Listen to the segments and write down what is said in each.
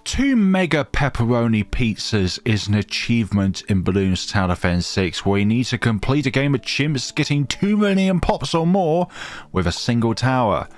2 mega pepperoni pizzas is an achievement in Balloons Tower Defense 6 where you need to complete a game of chimps getting 2 million pops or more with a single tower.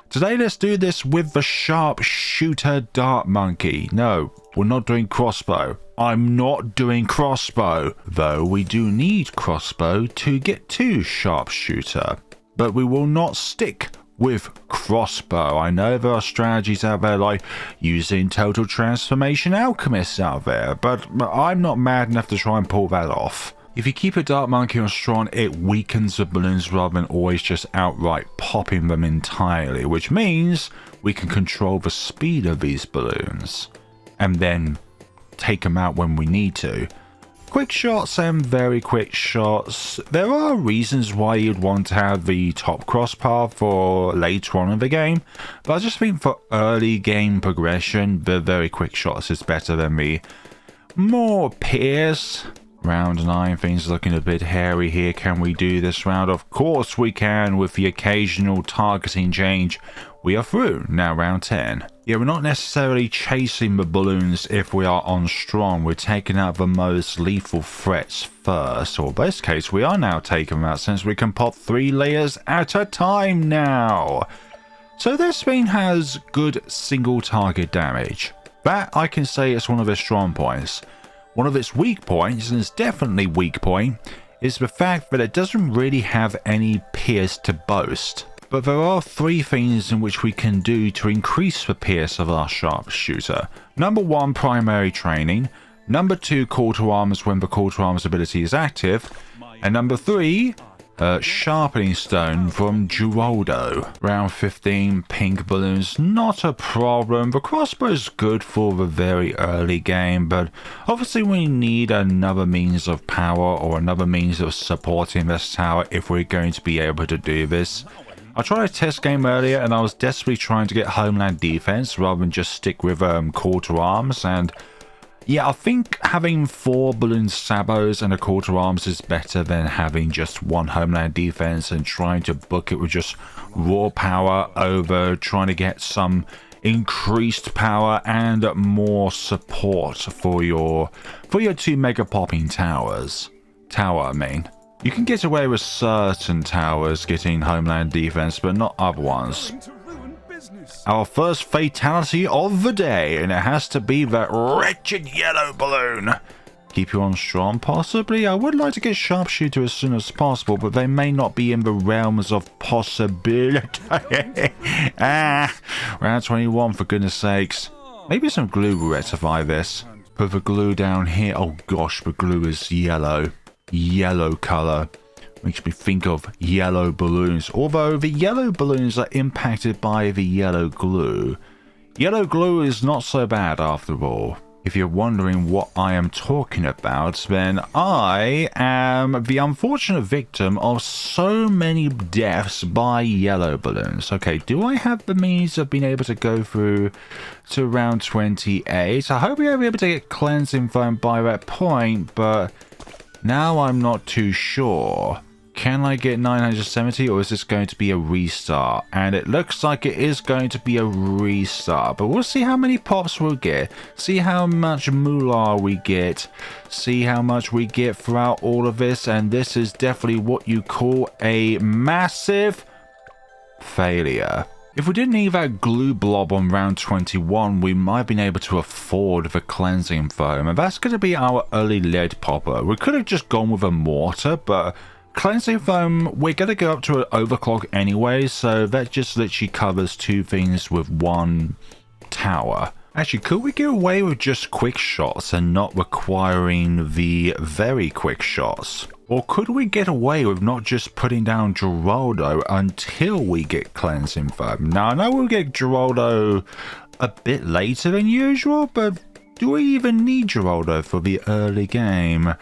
Today let's do this with the sharpshooter dart monkey. No, we're not doing crossbow. I'm not doing crossbow, though we do need crossbow to get to sharpshooter. But we will not stick with crossbow. I know there are strategies out there like using total transformation alchemists out there, but I'm not mad enough to try and pull that off. If you keep a dart monkey on strong, it weakens the balloons rather than always just outright popping them entirely, which means we can control the speed of these balloons and then take them out when we need to. Quick shots and very quick shots. There are reasons why you'd want to have the top cross path for later on in the game, but I just think for early game progression, the very quick shots is better than the more pierce. Round 9, things looking a bit hairy here. Can we do this round? Of course we can, with the occasional targeting change. We are through. Now round 10. Yeah, we're not necessarily chasing the balloons if we are on strong. We're taking out the most lethal threats first. Or best case, we are now taking them out since we can pop 3 layers at a time now. So this thing has good single target damage. That I can say is one of its strong points. One of its weak points, and it's definitely weak point, is the fact that it doesn't really have any pierce to boast. But there are 3 things in which we can do to increase the pierce of our sharpshooter. Number 1, primary training. Number 2, call to arms when the call to arms ability is active. And number 3, sharpening stone from Geraldo. Round 15, pink balloons, not a problem. The crossbow is good for the very early game, but obviously we need another means of power or another means of supporting this tower if we're going to be able to do this. I tried a test game earlier and I was desperately trying to get homeland defense rather than just stick with call to arms, and yeah, I think having 4 balloon sabos and a call to arms is better than having just 1 homeland defense and trying to book it with just raw power over trying to get some increased power and more support for your 2 mega popping towers. You can get away with certain towers getting homeland defense, but not other ones. Our first fatality of the day, and it has to be that wretched yellow balloon. Keep you on strong, possibly? I would like to get sharpshooter as soon as possible, but they may not be in the realms of possibility. Round 21, for goodness sakes. Maybe some glue will rectify this. Put the glue down here. Oh gosh, the glue is yellow. Yellow color. Makes me think of yellow balloons, although the yellow balloons are impacted by the yellow glue. Yellow glue is not so bad after all. If you're wondering what I am talking about, then I am the unfortunate victim of so many deaths by yellow balloons. Okay, do I have the means of being able to go through to round 28? I hope we'll be able to get cleansing foam by that point, but now I'm not too sure. Can I get 970, or is this going to be a restart? And it looks like it is going to be a restart, but we'll see how many pops we'll get, see how much moolah we get, see how much we get throughout all of this, and this is definitely what you call a massive failure. If we didn't need that glue blob on round 21, we might have been able to afford the cleansing foam, and that's going to be our early lead popper. We could have just gone with a mortar, but cleansing foam, we're going to go up to an overclock anyway, so that just literally covers 2 things with 1 tower. Actually, could we get away with just quick shots and not requiring the very quick shots? Or could we get away with not just putting down Geraldo until we get cleansing foam? Now, I know we'll get Geraldo a bit later than usual, but do we even need Geraldo for the early game?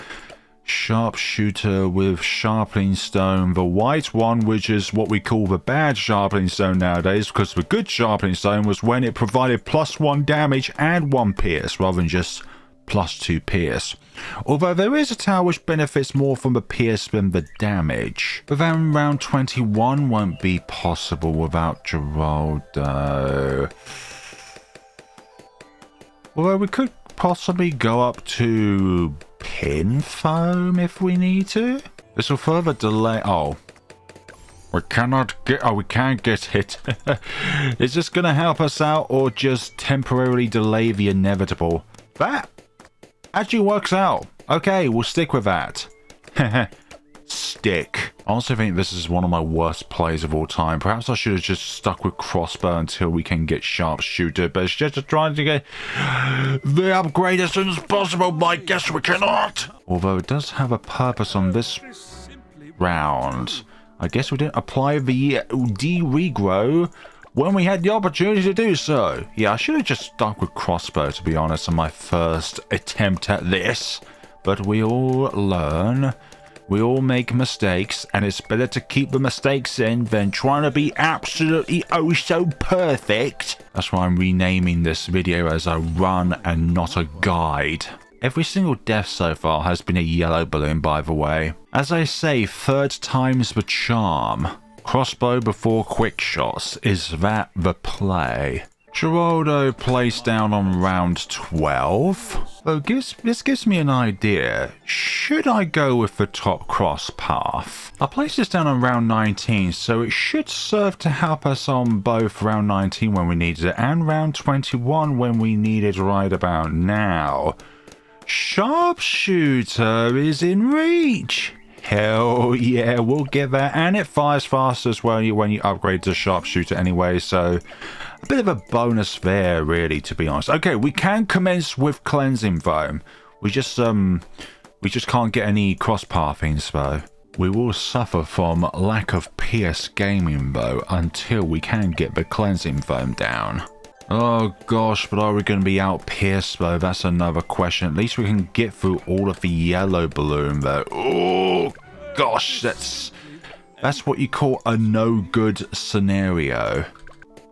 Sharpshooter with sharpening stone, the white one, which is what we call the bad sharpening stone nowadays, because the good sharpening stone was when it provided +1 damage and 1 pierce rather than just +2 pierce. Although there is a tower which benefits more from the pierce than the damage. But then round 21 won't be possible without Geraldo. Although we could possibly go up to pin foam if we need to. This will further delay. Oh. We cannot get. Oh, we can't get it. Is this going to help us out or just temporarily delay the inevitable? That actually works out. Okay, we'll stick with that. Stick. I also think this is one of my worst plays of all time. Perhaps I should have just stuck with crossbow until we can get sharpshooter, but it's just trying to get the upgrade as soon as possible, but I guess we cannot. Although it does have a purpose on this round. I guess we didn't apply the regrow when we had the opportunity to do so. Yeah, I should have just stuck with crossbow, to be honest, on my first attempt at this. But we all learn. We all make mistakes, and it's better to keep the mistakes in than trying to be absolutely oh so perfect. That's why I'm renaming this video as a run and not a guide. Every single death so far has been a yellow balloon, by the way. As I say, third time's the charm. Crossbow before quick shots. Is that the play? Geraldo placed down on round 12. Oh, this gives me an idea. Should I go with the top cross path? I placed this down on round 19, so it should serve to help us on both round 19 when we needed it and round 21 when we need it right about now. Sharpshooter is in reach. Hell yeah, we'll get that. And it fires fast as well when you upgrade to sharpshooter anyway, so a bit of a bonus there, really, to be honest. Okay, we can commence with cleansing foam. We just can't get any cross pathings though. We will suffer from lack of PS gaming though until we can get the cleansing foam down. Oh gosh, but are we going to be out pierced though? That's another question. At least we can get through all of the yellow balloon though. Oh gosh, that's what you call a no good scenario.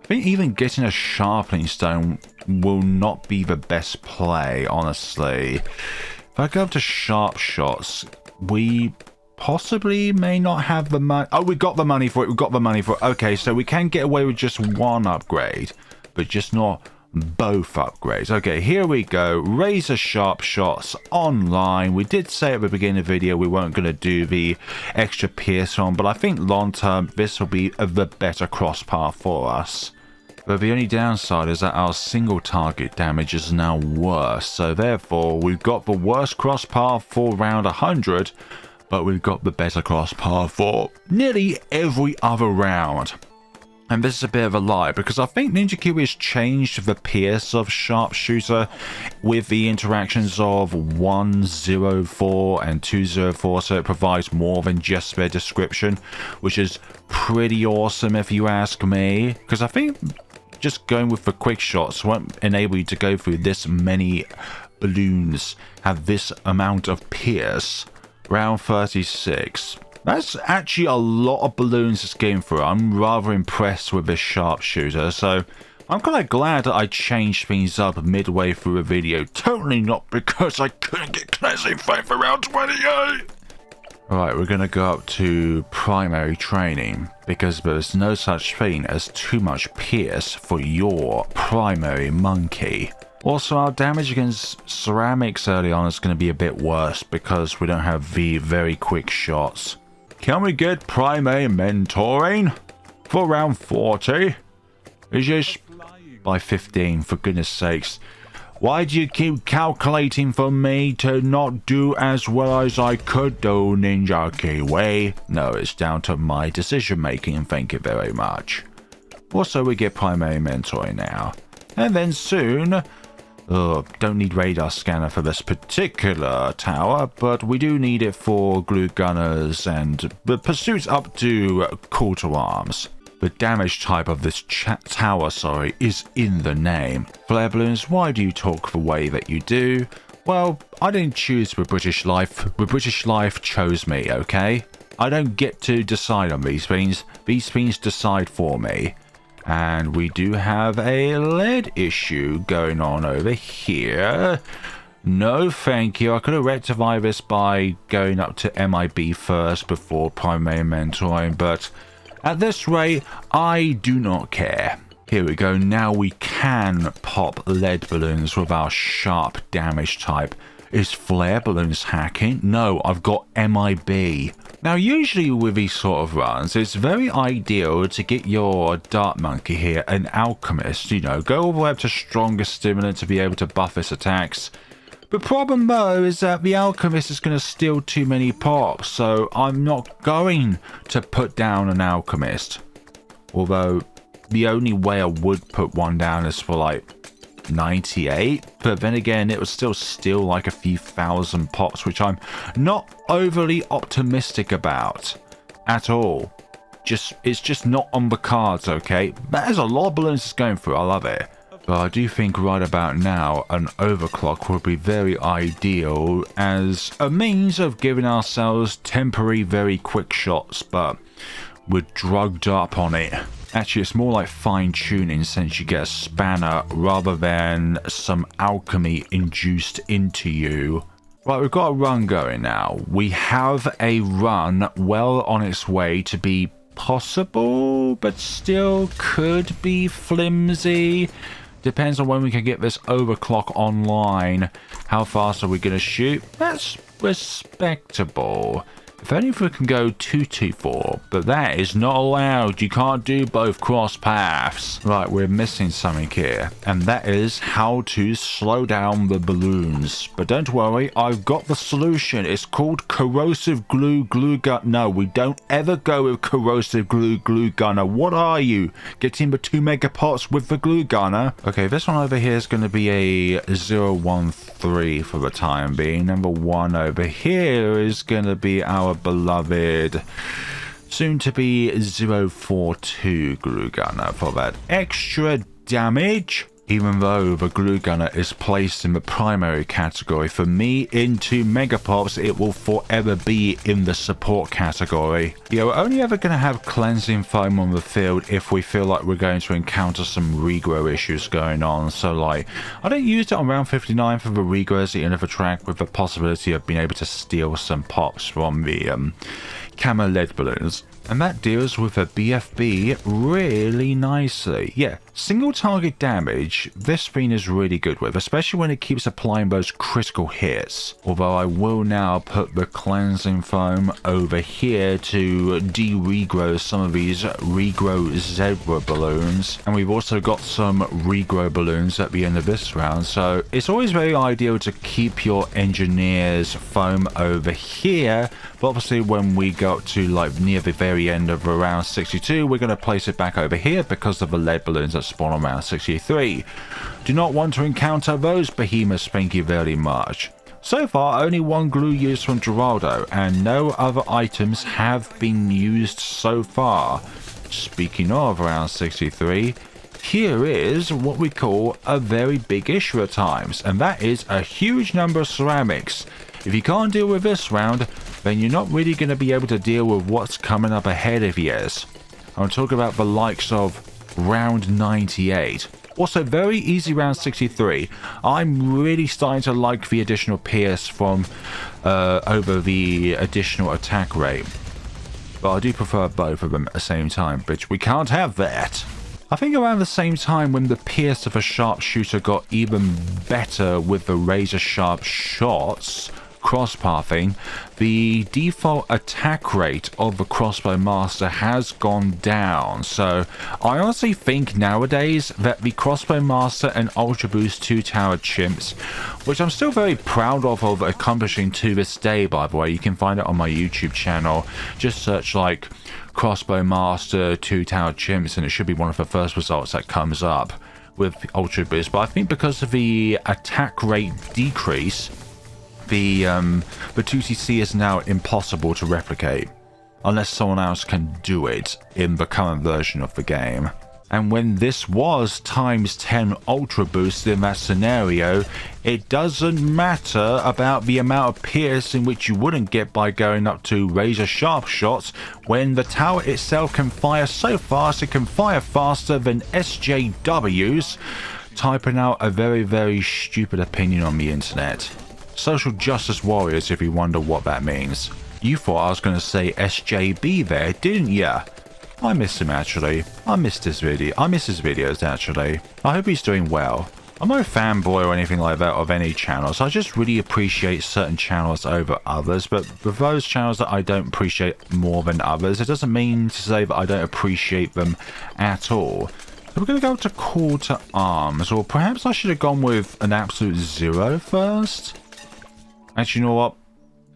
I think even getting a sharpening stone will not be the best play, honestly. If I go up to sharp shots, we possibly may not have the money. Oh, we got the money for it. We got the money for it. Okay, so we can get away with just one upgrade, but just not both upgrades. Okay, here we go. Razor sharp shots online. We did say at the beginning of the video we weren't going to do the extra pierce on, but I think long term this will be the better cross path for us. But the only downside is that our single target damage is now worse, so therefore we've got the worst cross path for round 100, but we've got the better cross path for nearly every other round. And this is a bit of a lie, because I think Ninja Kiwi has changed the pierce of sharpshooter with the interactions of 104 and 204, so it provides more than just their description, which is pretty awesome if you ask me. Because I think just going with the quick shots won't enable you to go through this many balloons, have this amount of pierce. Round 36. That's actually a lot of balloons to skim through. I'm rather impressed with this sharpshooter, so I'm kind of glad that I changed things up midway through a video. Totally not because I couldn't get cleansing foam for round 28. Alright, we're going to go up to primary training, because there's no such thing as too much pierce for your primary monkey. Also, our damage against ceramics early on is going to be a bit worse because we don't have the very quick shots. Can we get primary mentoring for round 40? Is this by 15, for goodness sakes? Why do you keep calculating for me to not do as well as I could do, Ninja Kiwi? No, it's down to my decision making, thank you very much. Also, we get primary mentoring now. And then soon, don't need radar scanner for this particular tower, but we do need it for glue gunners and the pursuits up to call to arms. The damage type of this tower, is in the name. Flare balloons, why do you talk the way that you do? Well, I didn't choose the British life. The British life chose me, okay? I don't get to decide on these things. These things decide for me. And we do have a lead issue going on over here. No, thank you. I could have rectified this by going up to MIB first before primary mentoring, but at this rate, I do not care. Here we go. Now we can pop lead balloons with our sharp damage type. Is flare balloons hacking? No, I've got MIB. Now, usually with these sort of runs, it's very ideal to get your Dart Monkey here, an Alchemist, you know, go all the way up to stronger stimulant to be able to buff its attacks. The problem though is that the Alchemist is going to steal too many pops, so I'm not going to put down an Alchemist. Although, the only way I would put one down is for like 98, but then again it would still steal like a few thousand pops, which I'm not overly optimistic about at all. It's just not on the cards, okay? There's a lot of balloons it's going through. I love it, but I do think right about now an overclock would be very ideal as a means of giving ourselves temporary very quick shots, but we're drugged up on it. Actually, it's more like fine-tuning since you get a spanner rather than some alchemy induced into you. Right, we've got a run going now. We have a run well on its way to be possible, but still could be flimsy. Depends on when we can get this overclock online. How fast are we going to shoot? That's respectable. If only if we can go 224, but that is not allowed. You can't do both cross paths. Right, we're missing something here, and that is how to slow down the balloons. But don't worry, I've got the solution. It's called corrosive glue gun. No, we don't ever go with corrosive glue gunner. What are you? Getting the 2 Megapops with the glue gunner? Okay, this one over here is going to be a 013 for the time being. Number 1 over here is going to be our beloved soon to be 042 glue gunner for that extra damage. Even though the glue gunner is placed in the primary category, for me into Megapops it will forever be in the support category. Yeah, we're only ever going to have cleansing foam on the field if we feel like we're going to encounter some regrow issues going on. So like, I don't use it on round 59 for the regrow at the end of the track with the possibility of being able to steal some pops from the camo lead balloons. And that deals with a BFB really nicely. Yeah, single target damage, this thing is really good with, especially when it keeps applying those critical hits. Although I will now put the cleansing foam over here to de-regrow some of these regrow zebra balloons. And we've also got some regrow balloons at the end of this round. So it's always very ideal to keep your engineer's foam over here. But obviously when we go up to like near the very end of round 62, we're going to place it back over here because of the lead balloons that spawn on round 63. Do not want to encounter those behemoths, thank you very much. So far, only one glue used from Geraldo, and no other items have been used so far. Speaking of round 63, here is what we call a very big issue at times, and that is a huge number of ceramics. If you can't deal with this round, then you're not really going to be able to deal with what's coming up ahead of yours. I'm talking about the likes of round 98. Also, very easy round 63. I'm really starting to like the additional Pierce from over the additional attack rate. But I do prefer both of them at the same time, bitch. We can't have that. I think around the same time when the Pierce of a Sharpshooter got even better with the razor sharp shots, cross-pathing, the default attack rate of the Crossbow Master has gone down. So I honestly think nowadays that the Crossbow Master and Ultra Boost 2-tower chimps, which I'm still very proud of accomplishing to this day, by the way, you can find it on my YouTube channel. Just search like Crossbow Master 2-tower chimps and it should be one of the first results that comes up with Ultra Boost. But I think because of the attack rate decrease, the 2TC is now impossible to replicate unless someone else can do it in the current version of the game. And when this was times 10 Ultra Boost in that scenario, it doesn't matter about the amount of pierce in which you wouldn't get by going up to razor sharp shots when the tower itself can fire so fast it can fire faster than SJWs. Typing out a very, very stupid opinion on the internet. Social justice warriors, if you wonder what that means. You thought I was going to say SJB there, didn't ya? I miss him actually. I missed his video. I miss his videos actually. I hope he's doing well. I'm no fanboy or anything like that of any channels. I just really appreciate certain channels over others, but with those channels that I don't appreciate more than others, it doesn't mean to say that I don't appreciate them at all. So we're going to go to call to arms, or perhaps I should have gone with an absolute 0 first. Actually, you know what?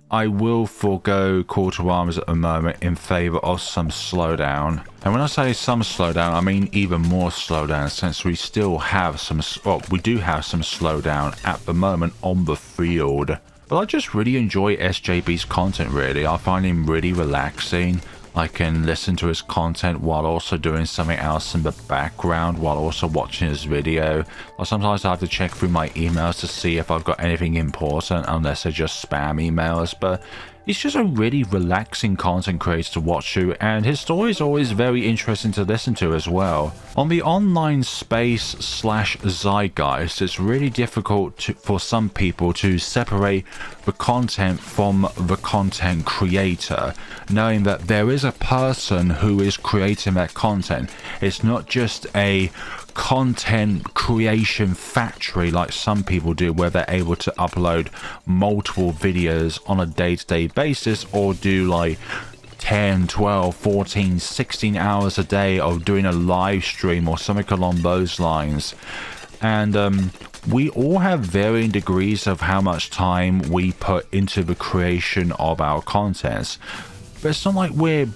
I will forego call to arms at the moment in favor of some slowdown. And when I say some slowdown, I mean even more slowdown, since we still have some, well, we do have some slowdown at the moment on the field. But I just really enjoy SJB's content, really. I find him really relaxing. I can listen to his content while also doing something else in the background, while also watching his video. Or sometimes I have to check through my emails to see if I've got anything important, unless they're just spam emails. But he's just a really relaxing content creator to watch to, and his story is always very interesting to listen to as well. On the online space / zeitgeist, it's really difficult for some people to separate the content from the content creator, knowing that there is a person who is creating that content. It's not just a content creation factory like some people do, where they're able to upload multiple videos on a day-to-day basis, or do like 10, 12, 14, 16 hours a day of doing a live stream or something along those lines. And we all have varying degrees of how much time we put into the creation of our contents, but it's not like we're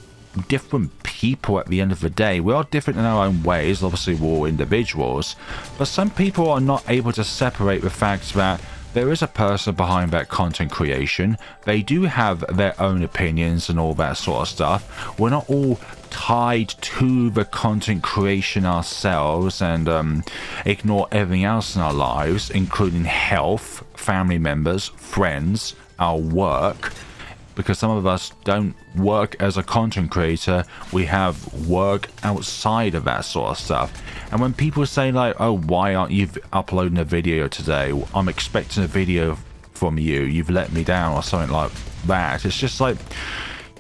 different people at the end of the day. We are different in our own ways. Obviously, we're all individuals, but some people are not able to separate the fact that there is a person behind that content creation. They do have their own opinions and all that sort of stuff. We're not all tied to the content creation ourselves and ignore everything else in our lives, including health, family members, friends, our work. Because some of us don't work as a content creator, we have work outside of that sort of stuff. And when people say like, oh, why aren't you uploading a video today? I'm expecting a video from you, you've let me down, or something like that. It's just like,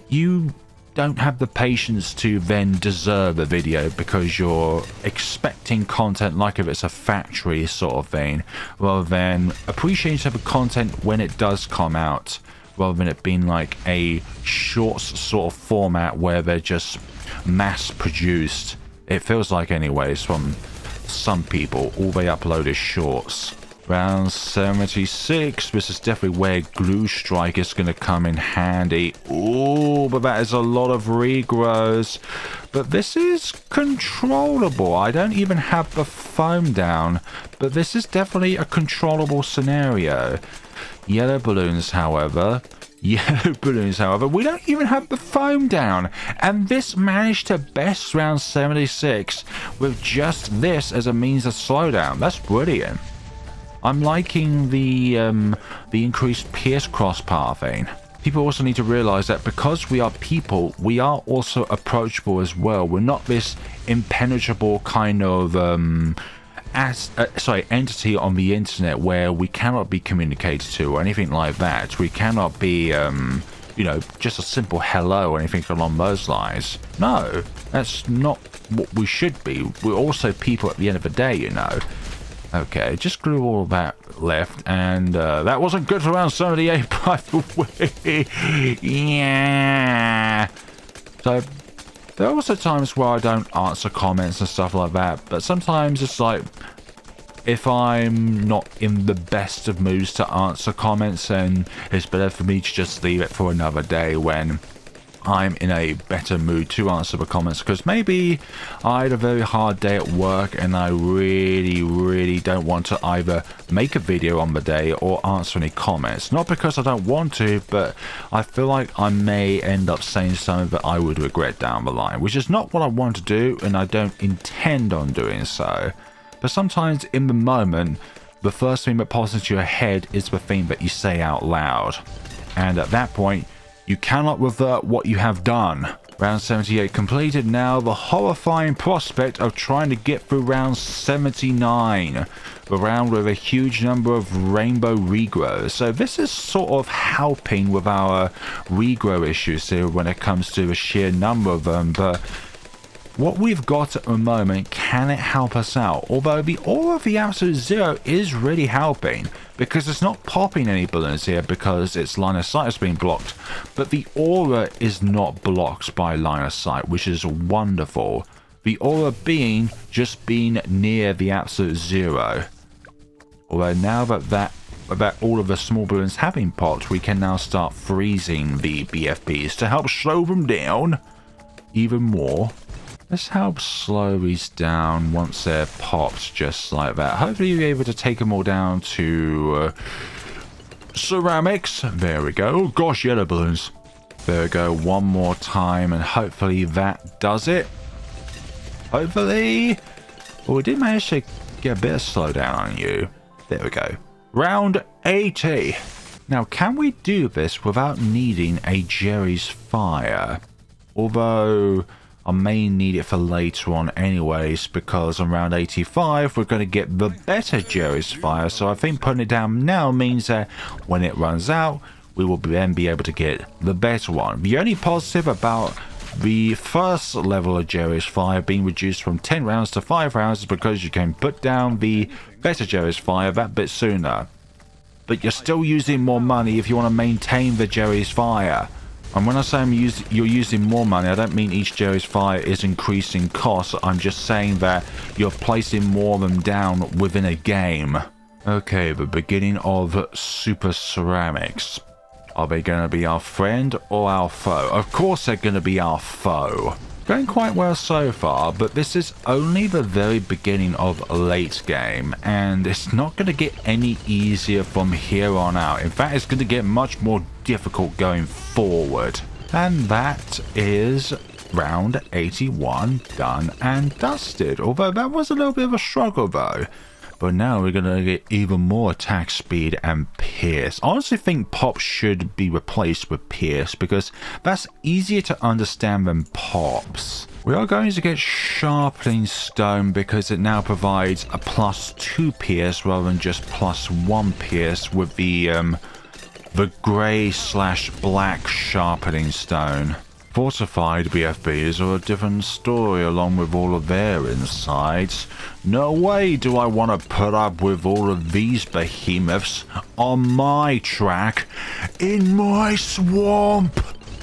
you don't have the patience to then deserve a video because you're expecting content like if it's a factory sort of thing, rather than appreciating the content when it does come out, rather than it being like a shorts sort of format where they're just mass produced. It feels like, anyways, from some people, all they upload is shorts. Round 76, this is definitely where glue strike is going to come in handy. Ooh, but that is a lot of regrows. But this is controllable. I don't even have the foam down, but this is definitely a controllable scenario. Yellow balloons, however, we don't even have the foam down, and this managed to best round 76 with just this as a means of slowdown. That's brilliant. I'm liking the increased pierce crossbar thing. People also need to realize that because we are people, we are also approachable as well. We're not this impenetrable kind of entity on the internet where we cannot be communicated to or anything like that. We cannot be you know, just a simple hello or anything along those lines. No, that's not what we should be. We're also people at the end of the day, you know. Okay, just glue all of that left, and that wasn't good for round 78, by the way. Yeah. So there are also times where I don't answer comments and stuff like that, but sometimes it's like, if I'm not in the best of moods to answer comments, then it's better for me to just leave it for another day when I'm in a better mood to answer the comments, because maybe I had a very hard day at work and I really don't want to either make a video on the day or answer any comments. Not because I don't want to, but I feel like I may end up saying something that I would regret down the line, which is not what I want to do, and I don't intend on doing so. But sometimes in the moment, the first thing that pops into your head is the thing that you say out loud, and at that point you cannot revert what you have done. Round 78 completed. Now the horrifying prospect of trying to get through round 79, the round with a huge number of rainbow regrows. So this is sort of helping with our regrow issues here when it comes to the sheer number of them, but what we've got at the moment, can it help us out? Although the aura of the absolute zero is really helping, because it's not popping any balloons here because its line of sight has been blocked, but the aura is not blocked by line of sight, which is wonderful. The aura being just being near the absolute zero. Although now that all of the small balloons have been popped, we can now start freezing the BFBs to help slow them down even more. Let's help slow these down once they're popped, just like that. Hopefully you'll be able to take them all down to ceramics. There we go. Oh gosh, yellow balloons. There we go, one more time, and hopefully that does it. Hopefully. Well, we did manage to get a bit of slowdown on you. There we go. Round 80. Now, can we do this without needing a Jerry's Fire? Although I may need it for later on anyways, because on round 85 we're going to get the better Jerry's Fire, so I think putting it down now means that when it runs out we will then be able to get the better one. The only positive about the first level of Jerry's Fire being reduced from 10 rounds to 5 rounds is because you can put down the better Jerry's Fire that bit sooner, but you're still using more money if you want to maintain the Jerry's Fire. And when I say you're using more money, I don't mean each Jerry's Fire is increasing costs. I'm just saying that you're placing more of them down within a game. Okay, the beginning of Super Ceramics. Are they going to be our friend or our foe? Of course they're going to be our foe. Going quite well so far, but this is only the very beginning of late game, and it's not going to get any easier from here on out. In fact, it's going to get much more difficult going forward. And that is round 81 done and dusted. Although that was a little bit of a struggle though. But now we're going to get even more attack speed and Pierce. I honestly think Pop should be replaced with Pierce because that's easier to understand than Pops. We are going to get Sharpening Stone because it now provides a +2 Pierce rather than just +1 Pierce with the grey/black Sharpening Stone. Fortified BFBs are a different story along with all of their insides. No way do I want to put up with all of these behemoths on my track in my swamp.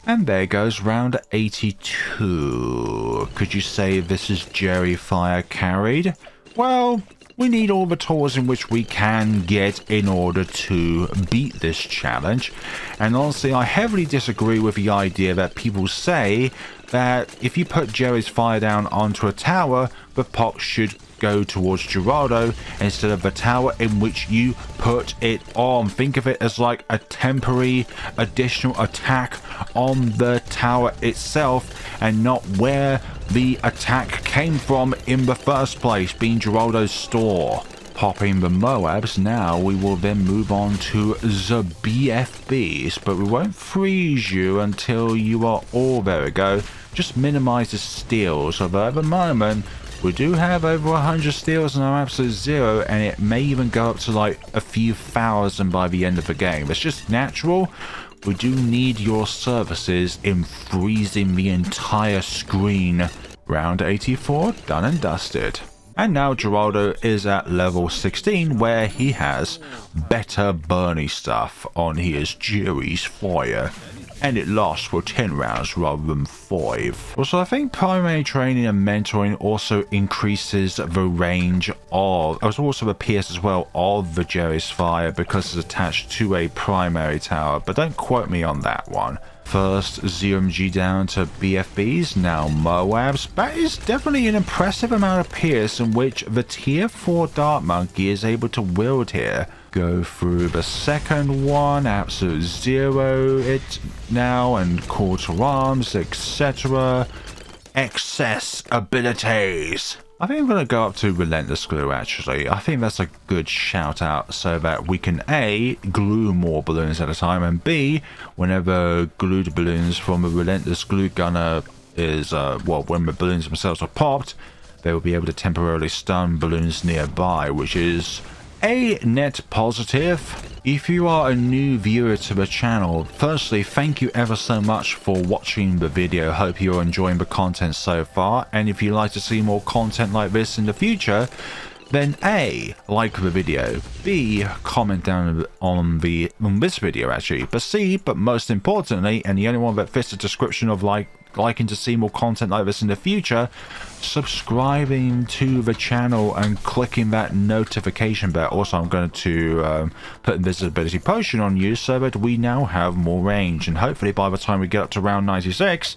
And there goes round 82. Could you say this is Jerry Fire carried? Well, we need all the tools in which we can get in order to beat this challenge. And honestly, I heavily disagree with the idea that people say that if you put Jerry's Fire down onto a tower, the pot should go towards Geraldo instead of the tower in which you put it on. Think of it as like a temporary additional attack on the tower itself and not where the attack came from in the first place, being Geraldo's store. Popping the Moabs, now we will then move on to the BFBs, but we won't freeze you until you are all, there we go, just minimize the steals, although at the moment we do have over 100 steals in our absolute zero, and it may even go up to like a few thousand by the end of the game. It's just natural. We do need your services in freezing the entire screen. Round 84 done and dusted. And now Geraldo is at level 16 where he has better Bernie stuff on his Jerry's Fire. And it lasts for 10 rounds rather than 5. Also, I think primary training and mentoring also increases the range of, also the Pierce as well, of the Jerry's Fire because it's attached to a primary tower, but don't quote me on that one. First ZMG down to BFBs, now Moabs. That is definitely an impressive amount of Pierce in which the tier 4 Dart Monkey is able to wield here. Go through the second one, absolute zero it now, and call to arms, etc. Excess abilities. I think I'm going to go up to Relentless Glue actually. I think that's a good shout out so that we can A, glue more balloons at a time, and B, whenever glued balloons from a Relentless Glue gunner is, when the balloons themselves are popped, they will be able to temporarily stun balloons nearby, which is A net positive. If you are a new viewer to the channel, firstly, thank you ever so much for watching the video. Hope you're enjoying the content so far. And if you'd like to see more content like this in the future, then A, like the video, B, comment down on this video actually, but C, but most importantly, and the only one that fits the description of liking to see more content like this in the future, subscribing to the channel and clicking that notification bell. Also, I'm going to put invisibility potion on you so that we now have more range, and hopefully by the time we get up to round 96,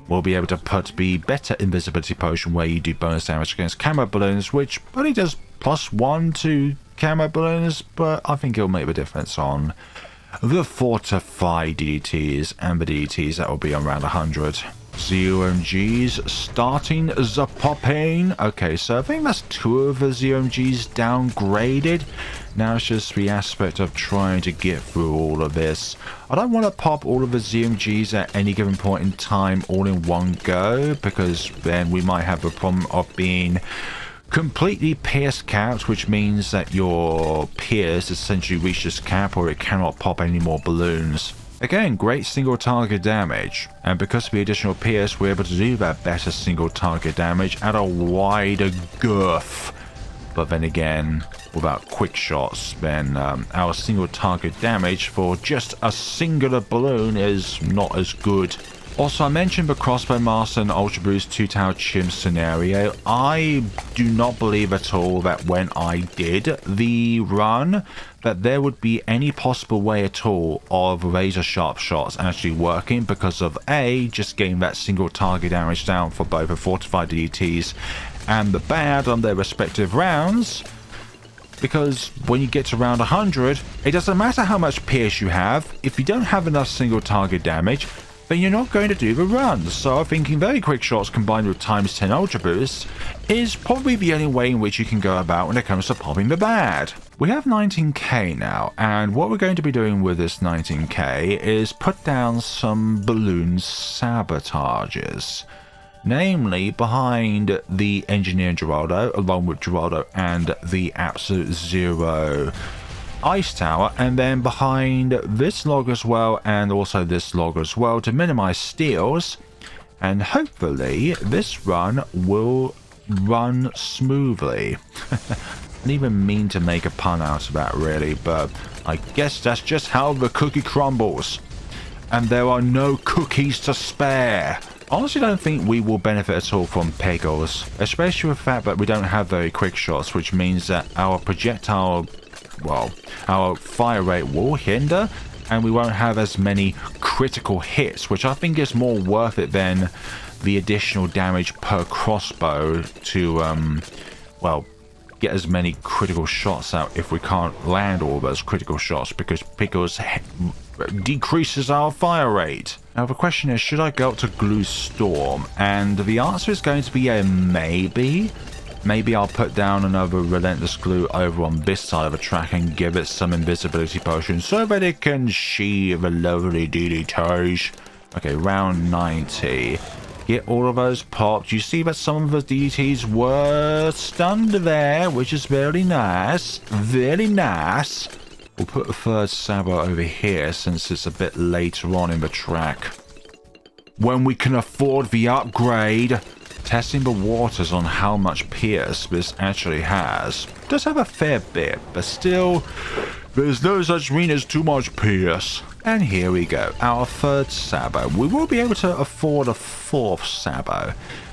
we'll be able to put the better invisibility potion where you do bonus damage against camo balloons, which only does +1 to camo balloons, but I think it'll make the difference on the fortified DDTs and the DDTs that will be around 100. ZOMGs starting the popping. Okay, so I think that's 2 of the ZOMGs downgraded. Now it's just the aspect of trying to get through all of this. I don't want to pop all of the ZOMGs at any given point in time all in one go, because then we might have the problem of being completely pierce capped, which means that your pierce essentially reaches cap or it cannot pop any more balloons. Again, great single target damage, and because of the additional pierce, we're able to do that better single target damage at a wider girth. But then again, without quick shots, then our single target damage for just a singular balloon is not as good. Also, I mentioned the Crossbow Master and Ultra Boost 2-Tower Chimps scenario. I do not believe at all that when I did the run, that there would be any possible way at all of razor sharp shots actually working, because of A, just getting that single target damage down for both the fortified DDTs and the bad on their respective rounds. Because when you get to round 100, it doesn't matter how much pierce you have, if you don't have enough single target damage, then you're not going to do the run. So I'm thinking very quick shots combined with ×10 ultra boosts is probably the only way in which you can go about when it comes to popping the bad. We have 19k now, and what we're going to be doing with this 19k is put down some balloon sabotages. Namely, behind the Engineer Geraldo, along with Geraldo and the Absolute Zero Ice Tower, and then behind this log as well, and also this log as well, to minimize steals. And hopefully this run will run smoothly. I didn't even mean to make a pun out of that really, but I guess that's just how the cookie crumbles, and there are no cookies to spare. Honestly, don't think we will benefit at all from Pegos, especially with the fact that we don't have very quick shots, which means that our projectile, well, our fire rate will hinder, and we won't have as many critical hits, which I think is more worth it than the additional damage per crossbow to, well, get as many critical shots out if we can't land all those critical shots, because Pickles decreases our fire rate. Now the question is, should I go up to Glue Storm? And the answer is going to be a maybe. Maybe I'll put down another Relentless Glue over on this side of the track and give it some invisibility potion so that it can see the lovely DDTs. Okay, round 90. Get all of those popped. You see that some of the DDTs were stunned there, which is very nice. Very nice. We'll put a third Sabo over here since it's a bit later on in the track, when we can afford the upgrade. Testing the waters on how much pierce this actually has. Does have a fair bit, but still, there's no such thing as too much pierce. And here we go, our third Sabo. We will be able to afford a fourth Sabo.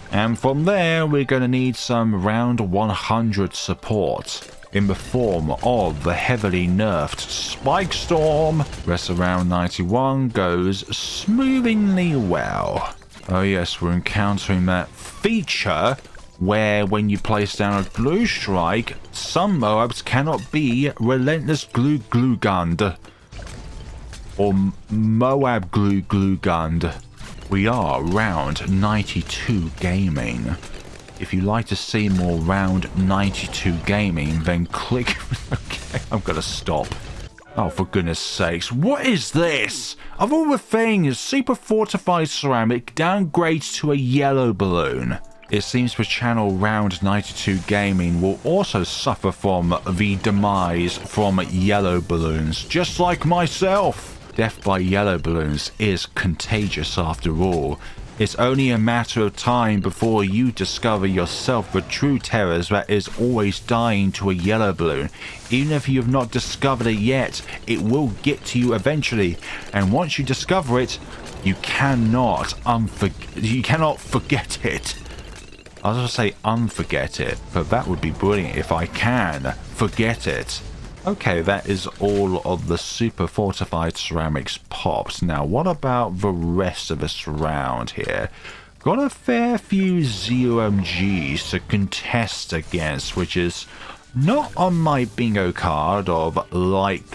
And from there, we're going to need some round 100 support in the form of the heavily nerfed Spike Storm. Rest of round 91 goes smoothly well. Oh yes, we're encountering that feature where when you place down a glue strike, some Moabs cannot be Relentless Glue Gunned or Moab Glue Gunned. We are round 92 gaming. If you'd like to see more round 92 gaming, then click. Okay, I'm gonna stop. Oh, for goodness sakes, what is this? Of all the things, super fortified ceramic downgrades to a yellow balloon. It seems the channel Round 92 Gaming will also suffer from the demise from yellow balloons, just like myself. Death by yellow balloons is contagious after all. It's only a matter of time before you discover yourself the true terrors that is always dying to a yellow balloon. Even if you have not discovered it yet, it will get to you eventually. And once you discover it, you cannot forget it. I was going to say unforget it, but that would be brilliant if I can forget it. Okay, that is all of the super fortified ceramics pops. Now, what about the rest of us around here? Got a fair few ZOMGs to contest against, which is not on my bingo card of like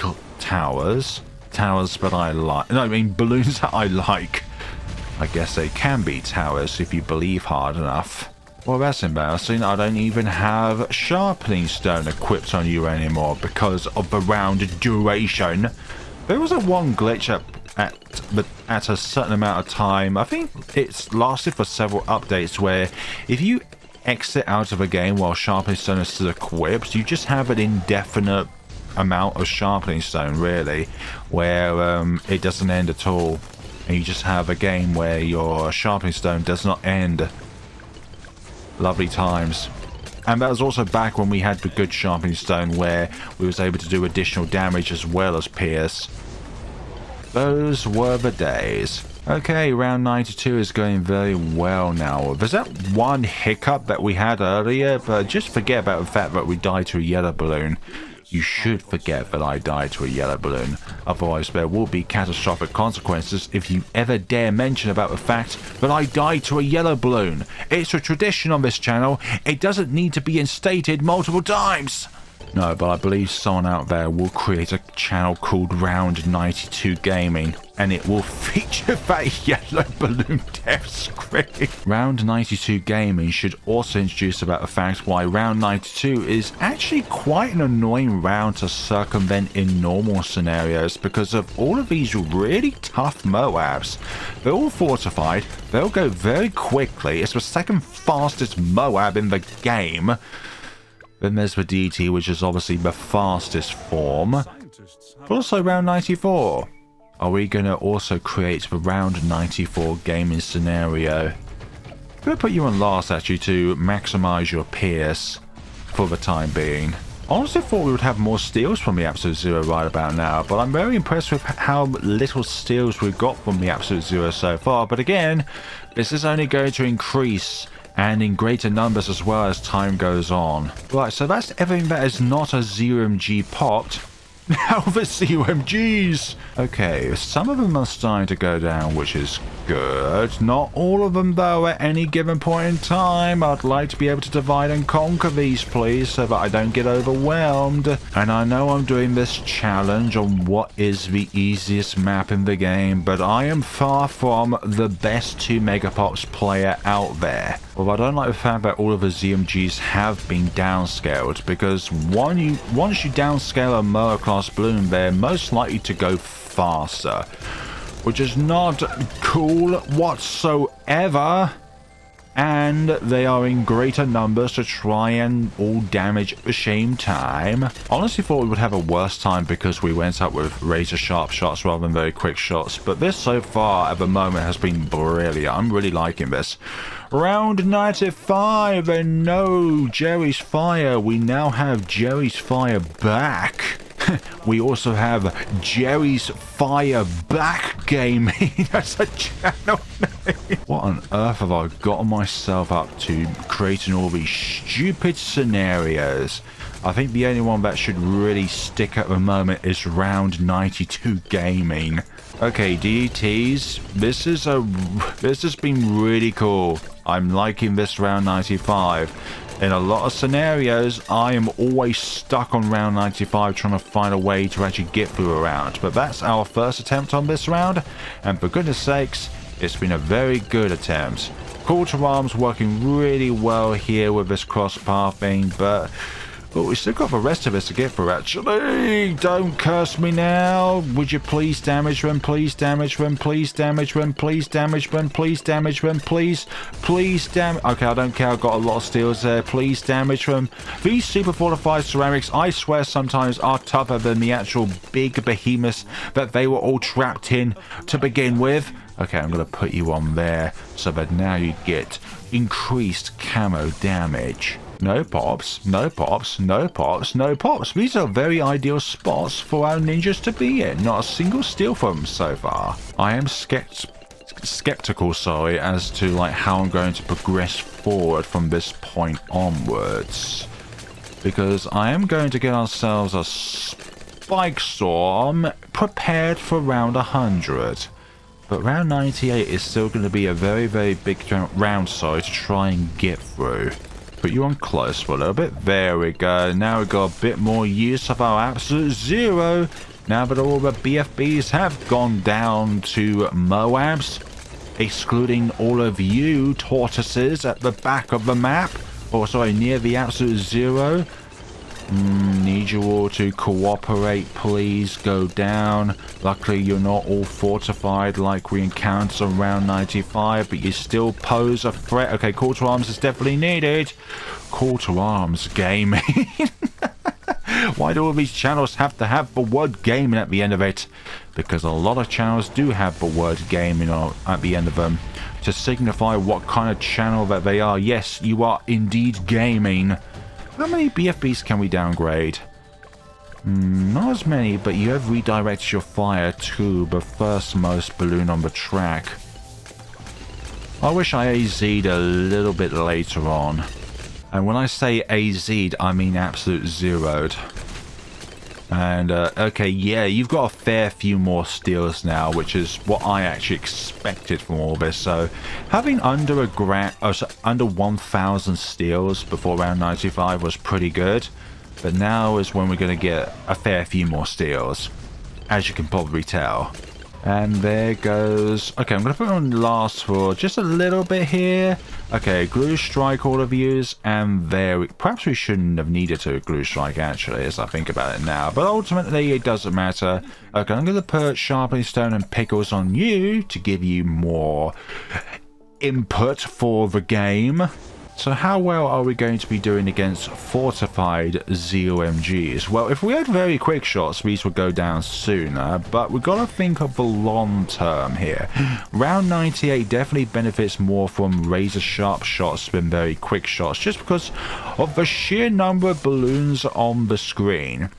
towers. Towers that I like. No, I mean balloons that I like. I guess they can be towers if you believe hard enough. Well, that's embarrassing. I don't even have sharpening stone equipped on you anymore because of the round duration. There was a one glitch at a certain amount of time. I think it's lasted for several updates where if you exit out of a game while sharpening stone is still equipped, you just have an indefinite amount of sharpening stone, really, where it doesn't end at all. And you just have a game where your sharpening stone does not end. Lovely times. And that was also back when we had the good sharpening stone where we was able to do additional damage as well as pierce. Those were the days. Okay, round 92 is going very well now. There's that one hiccup that we had earlier, but just forget about the fact that we died to a yellow balloon. You should forget that I died to a yellow balloon. Otherwise, there will be catastrophic consequences if you ever dare mention about the fact that I died to a yellow balloon. It's a tradition on this channel. It doesn't need to be instated multiple times. No, but I believe someone out there will create a channel called Round 92 Gaming, and it will feature that yellow balloon death screen. Round 92 Gaming should also introduce about the fact why Round 92 is actually quite an annoying round to circumvent in normal scenarios because of all of these really tough Moabs. They're all fortified, they'll go very quickly, it's the second fastest Moab in the game. Then there's the DT, which is obviously the fastest form. But also round 94. Are we going to also create the round 94 gaming scenario? I'm going to put you on last actually to maximize your pierce for the time being. Honestly thought we would have more steals from the Absolute Zero right about now, but I'm very impressed with how little steals we've got from the Absolute Zero so far. But again, this is only going to increase and in greater numbers as well as time goes on. Right, so that's everything that is not a ZOMG popped. Now the ZOMGs! Okay, some of them are starting to go down, which is good. Not all of them though at any given point in time. I'd like to be able to divide and conquer these, please, so that I don't get overwhelmed. And I know I'm doing this challenge on what is the easiest map in the game, but I am far from the best 2 Megapops player out there. Well, I don't like the fact that all of the ZMGs have been downscaled, because once you downscale a Moa class balloon, they're most likely to go faster, which is not cool whatsoever. And they are in greater numbers to try and all damage at the same time. Honestly thought we would have a worse time because we went up with razor sharp shots rather than very quick shots. But this so far at the moment has been brilliant. I'm really liking this. Round 95 and no Jerry's Fire. We now have Jerry's Fire back. We also have Jerry's Fire Back Gaming. That's a channel name. What on earth have I gotten myself up to creating all these stupid scenarios? I think the only one that should really stick at the moment is Round 92 Gaming. Okay, DETs, this has been really cool. I'm liking this Round 95. In a lot of scenarios, I am always stuck on round 95 trying to find a way to actually get through a round. But that's our first attempt on this round, and for goodness sakes, it's been a very good attempt. Call to arms working really well here with this cross pathing, but But we still got the rest of us to get through, actually. Don't curse me now. Would you please damage them? Please damage them. Please damage them. Please damage them. Please damage them. Please. Please damage. Okay, I don't care. I've got a lot of steals there. Please damage them. These super fortified ceramics, I swear, sometimes are tougher than the actual big behemoths that they were all trapped in to begin with. Okay, I'm going to put you on there so that now you get increased camo damage. No pops, no pops, no pops, no pops. These are very ideal spots for our ninjas to be in. Not a single steal from them so far. I am skeptical, sorry, as to like how I'm going to progress forward from this point onwards. Because I am going to get ourselves a spike storm prepared for round 100. But round 98 is still going to be a very, very big round, sorry, to try and get through. Put you on close for a little bit. There we go. Now we've got a bit more use of our absolute zero. Now that all the BFBs have gone down to Moabs, excluding all of you tortoises at the back of the map, or sorry, near the absolute zero. Need you all to cooperate, please. Go down. Luckily, you're not all fortified like we encountered around 95, but you still pose a threat. Okay, call to arms is definitely needed. Call to arms gaming. Why do all these channels have to have the word gaming at the end of it? Because a lot of channels do have the word gaming at the end of them to signify what kind of channel that they are. Yes, you are indeed gaming. How many BFBs can we downgrade? Not as many, but you have redirected your fire to the first most balloon on the track. I wish I AZ'd a little bit later on. And when I say AZ'd, I mean absolute zeroed. And, okay, yeah, you've got a fair few more steals now, which is what I actually expected from all this. So, having under 1,000 steals before round 95 was pretty good. But now is when we're going to get a fair few more steals, as you can probably tell. And there goes... Okay, I'm going to put on last for just a little bit here. Okay, glue strike all of yous, and there... Perhaps we shouldn't have needed to glue strike, actually, as I think about it now. But ultimately, it doesn't matter. Okay, I'm going to put sharpening stone and pickles on you to give you more input for the game. So how well are we going to be doing against fortified ZOMGs? Well, if we had very quick shots, these would go down sooner, but we've got to think of the long term here. Round 98 definitely benefits more from razor sharp shots than very quick shots, just because of the sheer number of balloons on the screen.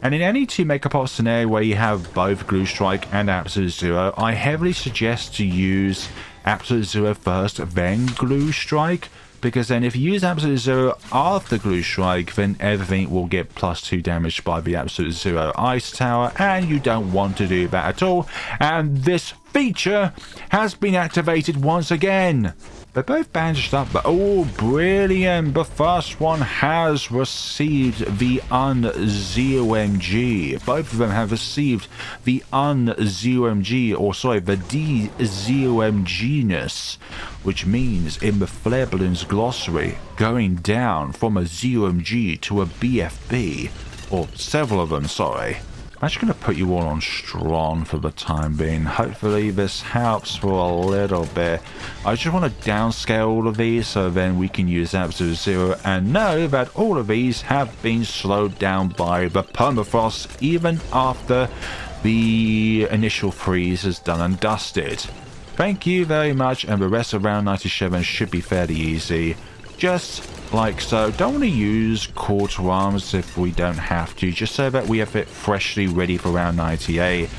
And in any two Megapops scenario where you have both Glue Strike and Absolute Zero, I heavily suggest to use Absolute Zero first, then Glue Strike. Because then if you use Absolute Zero after Glue Strike, then everything will get +2 damage by the Absolute Zero Ice Tower, and you don't want to do that at all. And this feature has been activated once again. They're both bandaged up, but oh, brilliant. The first one has received the un-ZOMG. Both of them have received the un-ZOMG, or sorry, the D-ZOMG-ness, which means in the Flare Balloons glossary, going down from a ZOMG to a BFB, or several of them, sorry. I'm actually going to put you all on strong for the time being. Hopefully this helps for a little bit. I just want to downscale all of these so then we can use Absolute Zero and know that all of these have been slowed down by the permafrost even after the initial freeze is done and dusted. Thank you very much, and the rest of round 97 should be fairly easy. Just like so. Don't want to use Call to Arms if we don't have to, just so that we have it freshly ready for round 98.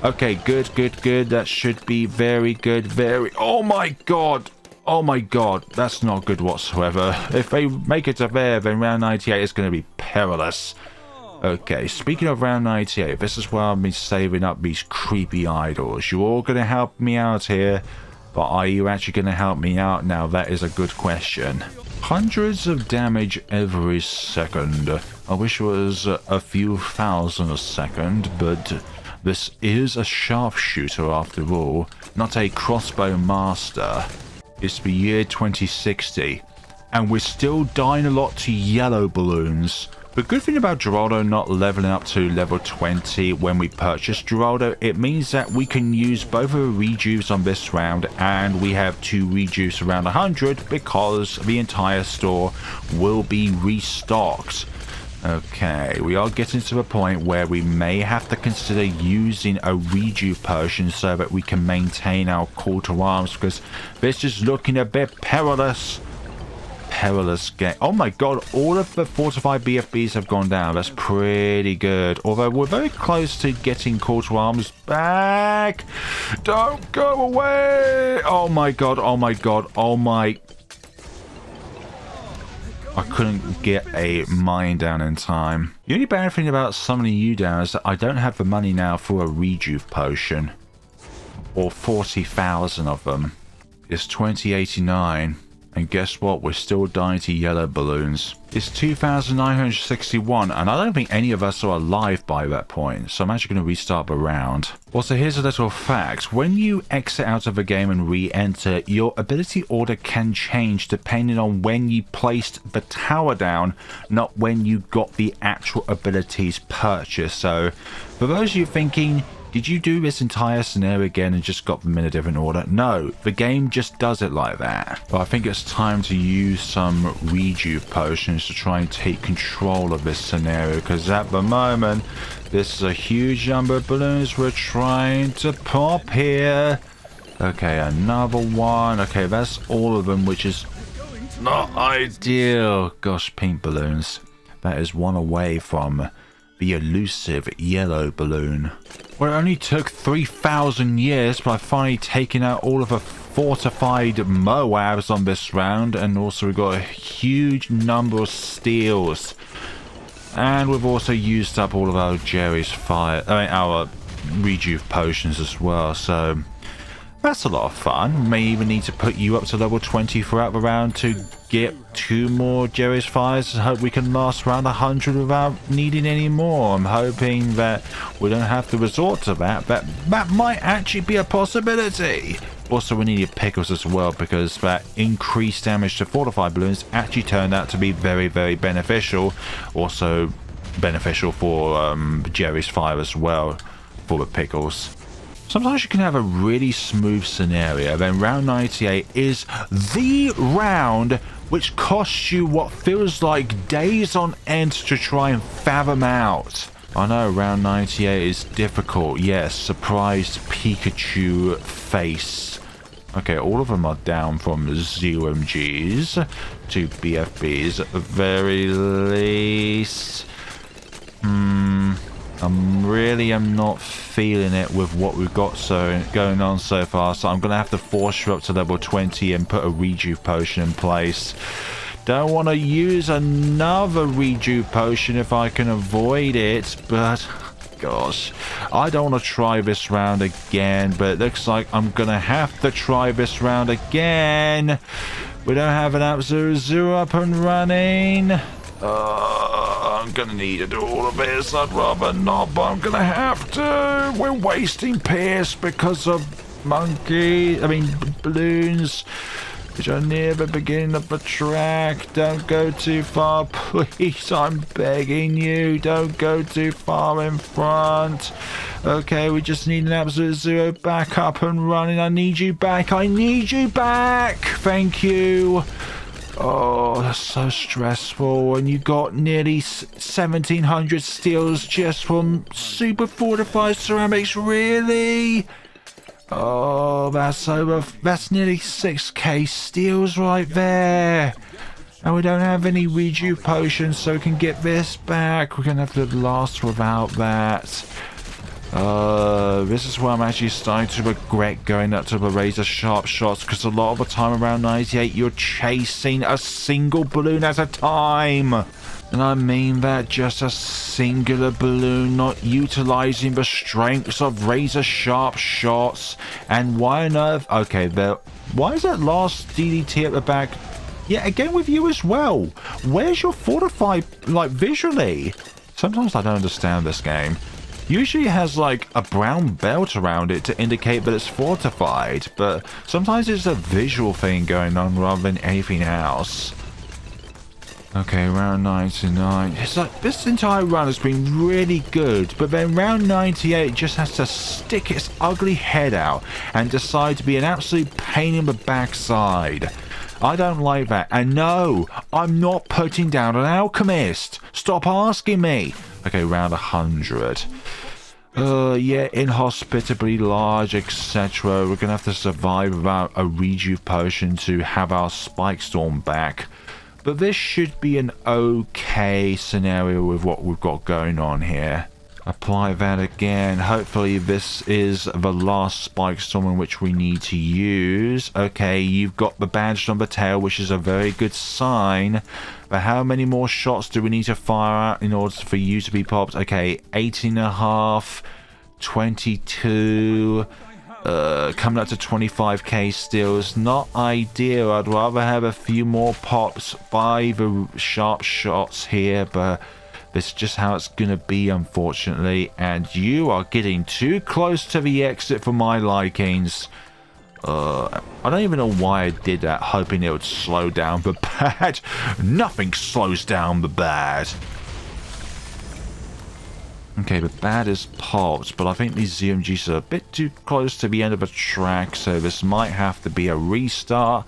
Okay, good, good, good. That should be very good, very... Oh my god! Oh my god, that's not good whatsoever. If they make it to there, then round 98 is going to be perilous. Okay, speaking of round 98, this is where I've been saving up these creepy idols. You're all going to help me out here, but are you actually going to help me out? Now, that is a good question. Hundreds of damage every second. I wish it was a few thousand a second, but this is a sharpshooter after all, not a crossbow master. It's the year 2060. and we're still dying a lot to yellow balloons. The good thing about Geraldo not leveling up to level 20 when we purchase Geraldo, it means that we can use both of the rejuves on this round, and we have 2 rejuves around 100 because the entire store will be restocked. Okay, we are getting to the point where we may have to consider using a rejuve potion so that we can maintain our call to arms, because this is looking a bit perilous. Perilous game. Oh my god, all of the fortified BFBs have gone down. That's pretty good. Although we're very close to getting call to arms back. Don't go away. Oh my god, oh my god, oh my... I couldn't get a mine down in time. The only bad thing about summoning you down is that I don't have the money now for a rejuve potion. Or 40,000 of them. It's 2089. And guess what? We're still dying to yellow balloons. It's 2,961, and I don't think any of us are alive by that point, so I'm actually going to restart the round. Also, here's a little fact. When you exit out of the game and re-enter, your ability order can change depending on when you placed the tower down, not when you got the actual abilities purchased. So, for those of you thinking, did you do this entire scenario again and just got them in a different order? No, the game just does it like that. But I think it's time to use some rejuve potions to try and take control of this scenario, because at the moment, this is a huge number of balloons we're trying to pop here. Okay, another one. Okay, that's all of them, which is not ideal. Gosh, pink balloons. That is one away from the elusive yellow balloon. Well, it only took 3,000 years, but I've finally taken out all of the fortified Moabs on this round, and also we've got a huge number of steals. And we've also used up all of our our rejuve potions as well, so that's a lot of fun. We may even need to put you up to level 20 throughout the round to get 2 more Jerry's Fires and hope we can last around 100 without needing any more. I'm hoping that we don't have to resort to that, but that might actually be a possibility. Also, we needed pickles as well, because that increased damage to fortified balloons actually turned out to be very, very beneficial. Also beneficial for Jerry's Fire as well, for the pickles. Sometimes you can have a really smooth scenario, then round 98 is the round which costs you what feels like days on end to try and fathom out. I know round 98 is difficult, yes, surprised Pikachu face. Okay, all of them are down from ZOMGs to BFBs at the very least. I'm not feeling it with what we've got going on so far, so I'm going to have to force you up to level 20 and put a rejuve potion in place. Don't want to use another rejuve potion if I can avoid it, but gosh, I don't want to try this round again, but it looks like I'm going to have to try this round again. We don't have an absolute 0 up and running. I'm gonna need to do all of this. I'd rather not, but I'm gonna have to. We're wasting Pierce because of balloons, which are near the beginning of the track. Don't go too far, please. I'm begging you. Don't go too far in front. Okay, we just need an absolute 0 back up and running. I need you back. I need you back. Thank you. Oh, that's so stressful. And you got nearly 1,700 steals just from super fortified ceramics, really? Oh, that's nearly 6k steals right there. And we don't have any rejuve potions, so we can get this back. We're gonna have to last without that. This is where I'm actually starting to regret going up to the razor sharp shots, because a lot of the time around 98 you're chasing a single balloon at a time. And I mean that, just a singular balloon, not utilizing the strengths of razor sharp shots. And why on earth? Okay, why is that last DDT at the back? Yeah, again with you as well. Where's your fortified, like, visually? Sometimes I don't understand this game. Usually it has like a brown belt around it to indicate that it's fortified, but sometimes it's a visual thing going on rather than anything else. Okay, round 99. It's like this entire run has been really good, but then round 98 just has to stick its ugly head out and decide to be an absolute pain in the backside. I don't like that. And no, I'm not putting down an alchemist. Stop asking me. Okay, round 100. Yeah, inhospitably large, etc. We're gonna have to survive without a rejuve potion to have our spike storm back. But this should be an okay scenario with what we've got going on here. Apply that again. Hopefully this is the last spike storm in which we need to use. Okay, you've got the badge on the tail, which is a very good sign. But how many more shots do we need to fire out in order for you to be popped? Okay, 18.5, 22... coming up to 25k still is not ideal. I'd rather have a few more pops by the sharp shots here, but this is just how it's gonna be, unfortunately. And you are getting too close to the exit for my likings. I don't even know why I did that, hoping it would slow down the bad. Nothing slows down the bad. Okay, the bad is popped, but I think these ZMGs are a bit too close to the end of the track, so this might have to be a restart,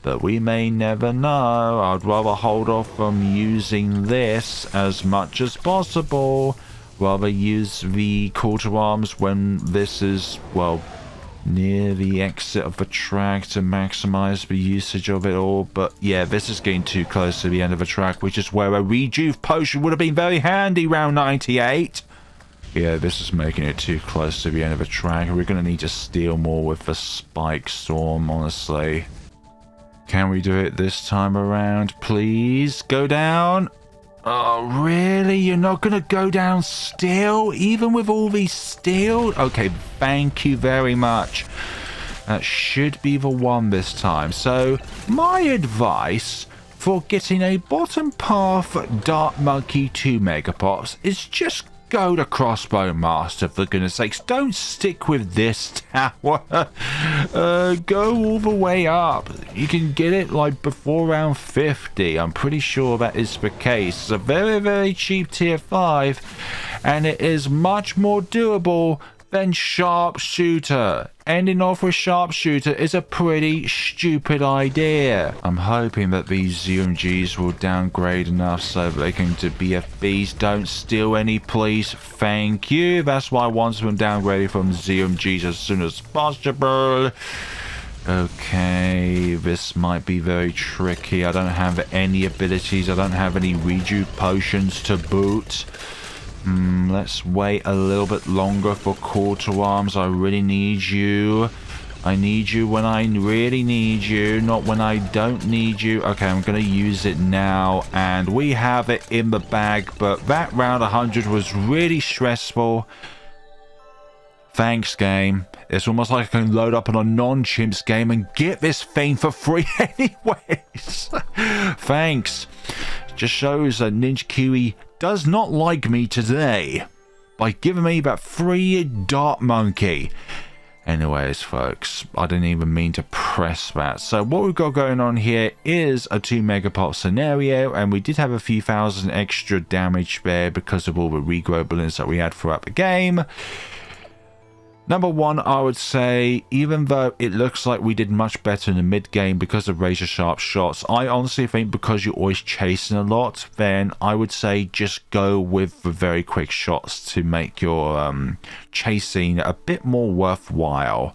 but we may never know. I'd rather hold off from using this as much as possible. Rather use the call to arms when this is, well, near the exit of the track to maximize the usage of it all. But yeah, this is getting too close to the end of the track, which is where a rejuve potion would have been very handy round 98. Yeah, this is making it too close to the end of the track. We're going to need to steal more with the spike storm, honestly. Can we do it this time around, please? Go down. Oh, really? You're not going to go down still? Even with all these steel? Okay, thank you very much. That should be the one this time. So, my advice for getting a bottom path Dart Monkey 2 Megapops is just go to Crossbow Master, for goodness sakes. Don't stick with this tower. Go all the way up. You can get it like before round 50. I'm pretty sure that is the case. It's a very, very cheap tier 5, and it is much more doable than Sharpshooter. Ending off with Sharpshooter is a pretty stupid idea. I'm hoping that these ZMGs will downgrade enough so that they can to BFBs. Don't steal any, please. Thank you. That's why I want them downgraded from ZMGs as soon as possible. Okay, this might be very tricky. I don't have any abilities. I don't have any rejuve potions to boot. Let's wait a little bit longer for call to arms. I really need you. I need you when I really need you, not when I don't need you. Okay, I'm going to use it now, and we have it in the bag, but that round 100 was really stressful. Thanks, game. It's almost like I can load up on a non-chimps game and get this thing for free anyways. Thanks. Just shows that Ninja Kiwi does not like me today by giving me that free Dart Monkey. Anyways, folks, I didn't even mean to press that. So what we've got going on here is a 2 Megapop scenario, and we did have a few thousand extra damage there because of all the regrow balloons that we had throughout the game. Number one, I would say, even though it looks like we did much better in the mid-game because of razor sharp shots, I honestly think because you're always chasing a lot, then I would say just go with the very quick shots to make your chasing a bit more worthwhile.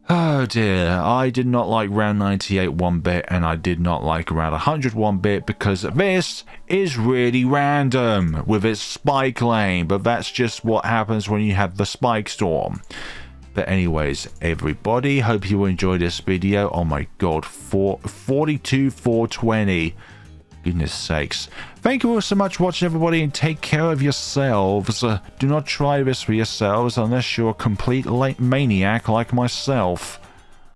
Oh dear, I did not like round 98 one bit, and I did not like round 100 one bit, because this is really random with its spike lane, but that's just what happens when you have the spike storm. But anyways, everybody, hope you enjoyed this video. Oh my god, 420. Goodness sakes. Thank you all so much for watching, everybody, and take care of yourselves. Do not try this for yourselves unless you're a complete maniac like myself.